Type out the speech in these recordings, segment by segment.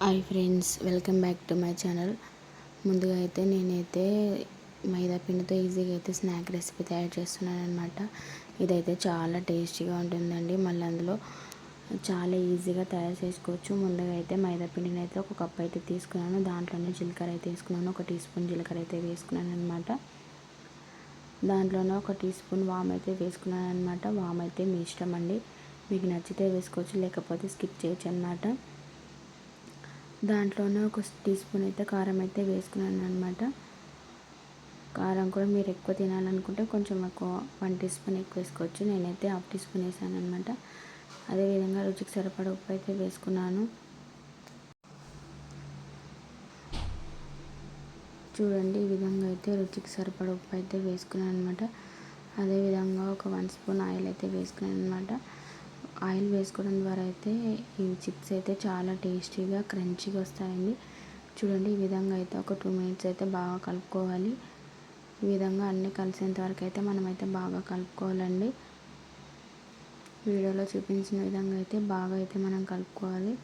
Hi friends, welcome back to my channel. ముందుగా అయితే నేనైతే మైదా పిండితో ఈజీగా అయితే స్నాక్ రెసిపీ తయారు చేస్తున్నాను అనమాట. ఇదైతే చాలా టేస్టీగా ఉంటుందండి. మళ్ళీ అందులో చాలా ఈజీగా తయారు చేసుకోవచ్చు. ముందుగా అయితే మైదా పిండిని అయితే ఒక కప్ అయితే తీసుకున్నాను. దాంట్లోనే జీలకర్ర అయితే వేసుకున్నాను. 1 టీ స్పూన్ జీలకర్ర అయితే వేసుకున్నాను అనమాట. దాంట్లోనే 1 టీ స్పూన్ వామ్ అయితే వేసుకున్నాను అనమాట. వామ్ అయితే మీ ఇష్టం అండి, మీకు నచ్చితే వేసుకోవచ్చు, లేకపోతే స్కిప్ చేయొచ్చు అనమాట. దాంట్లోనే 1 టీ స్పూన్ అయితే కారం అయితే వేసుకున్నాను అనమాట. కారం కూడా మీరు ఎక్కువ తినాలనుకుంటే కొంచెం ఎక్కువ 1 టీ స్పూన్ ఎక్కువ వేసుకోవచ్చు. నేనైతే 1/2 టీ స్పూన్ వేసాను అనమాట. అదేవిధంగా రుచికి సరిపడా ఉప్పు అయితే వేసుకున్నాను. చూడండి, ఈ విధంగా అయితే రుచికి సరిపడా ఉప్పు అయితే వేసుకున్నాను అనమాట. అదేవిధంగా ఒక 1 స్పూన్ ఆయిల్ అయితే వేసుకున్నాను అనమాట. ఆయిల్ వేసుకోవడం ద్వారా అయితే ఈ చిప్స్ అయితే చాలా టేస్టీగా క్రంచీగా వస్తాయండి. చూడండి, ఈ విధంగా అయితే ఒక 2 మినిట్స్ అయితే బాగా కలుపుకోవాలి. ఈ విధంగా అన్నీ కలిసేంత వరకు అయితే మనమైతే బాగా కలుపుకోవాలండి. వీడియోలో చూపించిన విధంగా అయితే బాగా అయితే మనం కలుపుకోవాలి.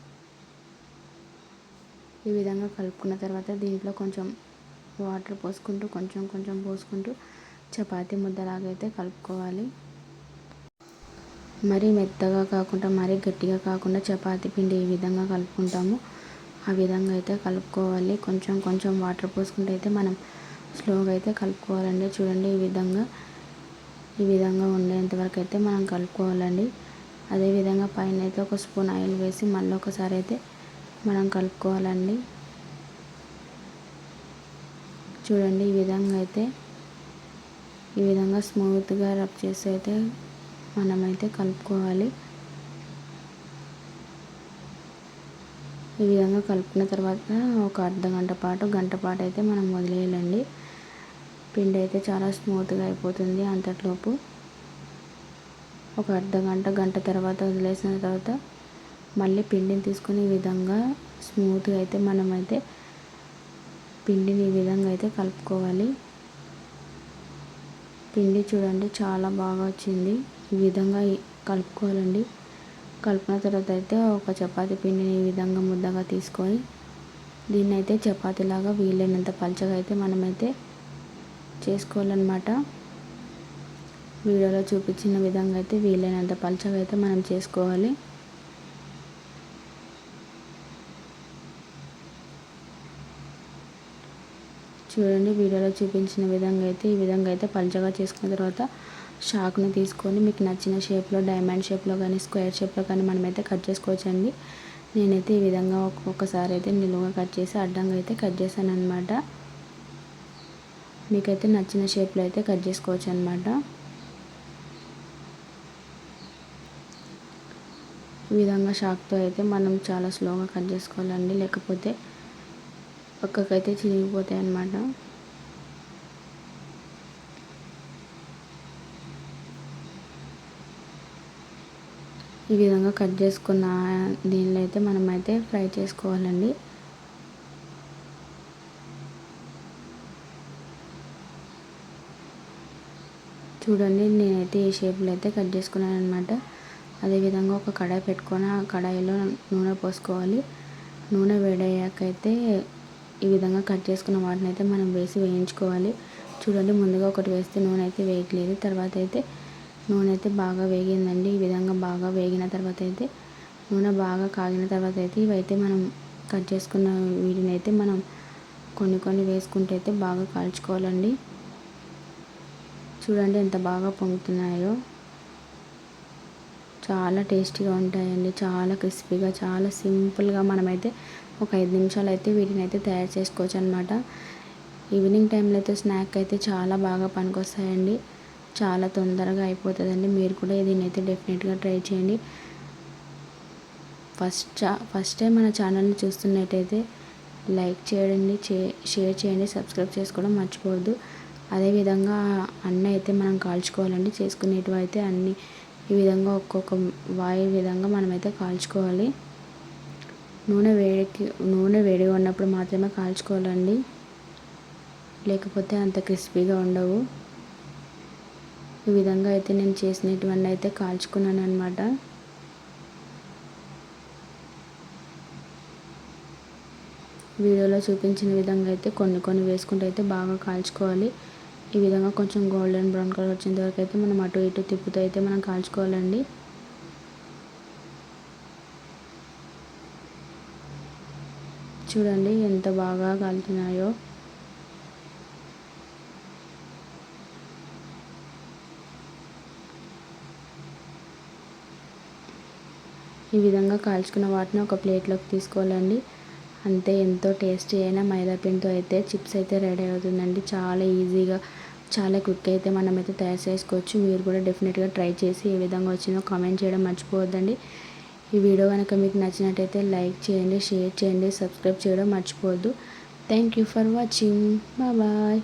ఈ విధంగా కలుపుకున్న తర్వాత దీంట్లో కొంచెం వాటర్ పోసుకుంటూ కొంచెం కొంచెం పోసుకుంటూ చపాతీ ముద్దలాగా అయితే కలుపుకోవాలి. మరీ మెత్తగా కాకుండా మరీ గట్టిగా కాకుండా చపాతీ పిండి ఏ విధంగా కలుపుకుంటామో ఆ విధంగా అయితే కలుపుకోవాలి. కొంచెం కొంచెం వాటర్ పోసుకుంటూ అయితే మనం స్లోగా అయితే కలుపుకోవాలండి. చూడండి, ఈ విధంగా ఉండేంతవరకు అయితే మనం కలుపుకోవాలండి. అదేవిధంగా పైన అయితే 1 స్పూన్ ఆయిల్ వేసి మళ్ళీ ఒకసారి అయితే మనం కలుపుకోవాలండి. చూడండి, ఈ విధంగా స్మూత్గా రబ్ చేసి అయితే మనమైతే కలుపుకోవాలి. ఈ విధంగా కలుపుకున్న తర్వాత ఒక గంట పాటు అయితే మనం వదిలేయాలండి. పిండి అయితే చాలా స్మూత్గా అయిపోతుంది. అంతట్లోపు ఒక గంట తర్వాత వదిలేసిన తర్వాత మళ్ళీ పిండిని తీసుకొని ఈ విధంగా స్మూత్గా అయితే మనమైతే పిండిని ఈ విధంగా అయితే కలుపుకోవాలి. పిండి చూడండి చాలా బాగా వచ్చింది. ఈ విధంగా కలుపుకోవాలండి. కలుపుకున్న తర్వాత అయితే ఒక చపాతీ పిండిని ఈ విధంగా ముద్దగా తీసుకొని దీన్ని అయితే చపాతీలాగా వీలైనంత పలచగా అయితే మనమైతే చేసుకోవాలన్నమాట. వీడియోలో చూపించిన విధంగా అయితే వీలైనంత పలచగా అయితే మనం చేసుకోవాలి. చూడండి, వీడియోలో చూపించిన విధంగా అయితే ఈ విధంగా అయితే పలచగా చేసుకున్న తర్వాత షాక్ని తీసుకొని మీకు నచ్చిన షేప్లో, డైమండ్ షేప్లో కానీ స్క్వేర్ షేప్లో కానీ మనమైతే కట్ చేసుకోవచ్చండి. నేనైతే ఈ విధంగా ఒక్కొక్కసారి అయితే నిలువుగా కట్ చేసి అడ్డంగా అయితే కట్ చేశాను అనమాట. మీకైతే నచ్చిన షేప్లో అయితే కట్ చేసుకోవచ్చు అనమాట. ఈ విధంగా షాక్తో అయితే మనం చాలా స్లోగా కట్ చేసుకోవాలండి, లేకపోతే పక్కకైతే చిరిగిపోతాయి అన్నమాట. ఈ విధంగా కట్ చేసుకున్న దీనిలో అయితే మనమైతే ఫ్రై చేసుకోవాలండి. చూడండి, నేనైతే ఈ షేప్లో అయితే కట్ చేసుకున్నాను అనమాట. అదేవిధంగా ఒక కడాయి పెట్టుకొని ఆ కడాయిలో నూనె పోసుకోవాలి. నూనె వేడయ్యాకైతే ఈ విధంగా కట్ చేసుకున్న వాటిని అయితే మనం వేయించుకోవాలి. చూడండి, ముందుగా ఒకటి వేస్తే నూనె అయితే వేయట్లేదు. తర్వాత అయితే నూనె అయితే బాగా వేగిందండి. ఈ విధంగా బాగా వేగిన తర్వాత అయితే నూనె బాగా కాగిన తర్వాత అయితే ఇవైతే మనం కట్ చేసుకున్న వీటిని అయితే మనం కొన్ని కొన్ని వేసుకుంటే అయితే బాగా కాల్చుకోవాలండి. చూడండి ఎంత బాగా పొంగుతున్నాయో. చాలా టేస్టీగా ఉంటాయండి, చాలా క్రిస్పీగా, చాలా సింపుల్గా మనమైతే ఒక 5 నిమిషాలు అయితే వీటిని అయితే తయారు చేసుకోవచ్చు అనమాట. ఈవినింగ్ టైంలో అయితే స్నాక్ అయితే చాలా బాగా పనికొస్తాయండి. చాలా తొందరగా అయిపోతుందండి. మీరు కూడా దీన్ని అయితే డెఫినెట్గా ట్రై చేయండి. ఫస్ట్ టైం మన ఛానల్ని చూస్తున్నట్టయితే లైక్ చేయండి, షేర్ చేయండి, సబ్స్క్రైబ్ చేసుకోవడం మర్చిపోవద్దు. అదేవిధంగా అన్నీ అయితే మనం కాల్చుకోవాలండి. చేసుకునేటివి అయితే అన్నీ ఈ విధంగా ఒక్కొక్క వాయు విధంగా మనమైతే కాల్చుకోవాలి. నూనె వేడిగా ఉన్నప్పుడు మాత్రమే కాల్చుకోవాలండి, లేకపోతే అంత క్రిస్పీగా ఉండవు. ఈ విధంగా అయితే నేను చేసినటువంటి అయితే కాల్చుకున్నాను అనమాట. వీడియోలో చూపించిన విధంగా అయితే కొన్ని వేసుకుంటూ అయితే బాగా కాల్చుకోవాలి. ఈ విధంగా కొంచెం గోల్డెన్ బ్రౌన్ కలర్ వచ్చేంత వరకు అయితే మనం అటు ఇటు తిప్పుతూ అయితే మనం కాల్చుకోవాలండి. చూడండి ఎంత బాగా కాలుతున్నాయో. ఈ విధంగా కాల్చుకున్న వాటిని ఒక ప్లేట్లోకి తీసుకోవాలండి. అంతే, ఎంతో టేస్టీ అయిన మైదా పిండితో అయితే చిప్స్ అయితే రెడీ అవుతుందండి. చాలా ఈజీగా, చాలా క్విక్ అయితే మనమైతే తయారు చేసుకోవచ్చు. మీరు కూడా డెఫినెట్గా ట్రై చేసి ఏ విధంగా వచ్చిందో కామెంట్ చేయడం మర్చిపోవద్దండి. ఈ వీడియో కనుక మీకు నచ్చినట్టయితే లైక్ చేయండి, షేర్ చేయండి, సబ్స్క్రైబ్ చేయడం మర్చిపోవద్దు. Thank you for watching. Bye.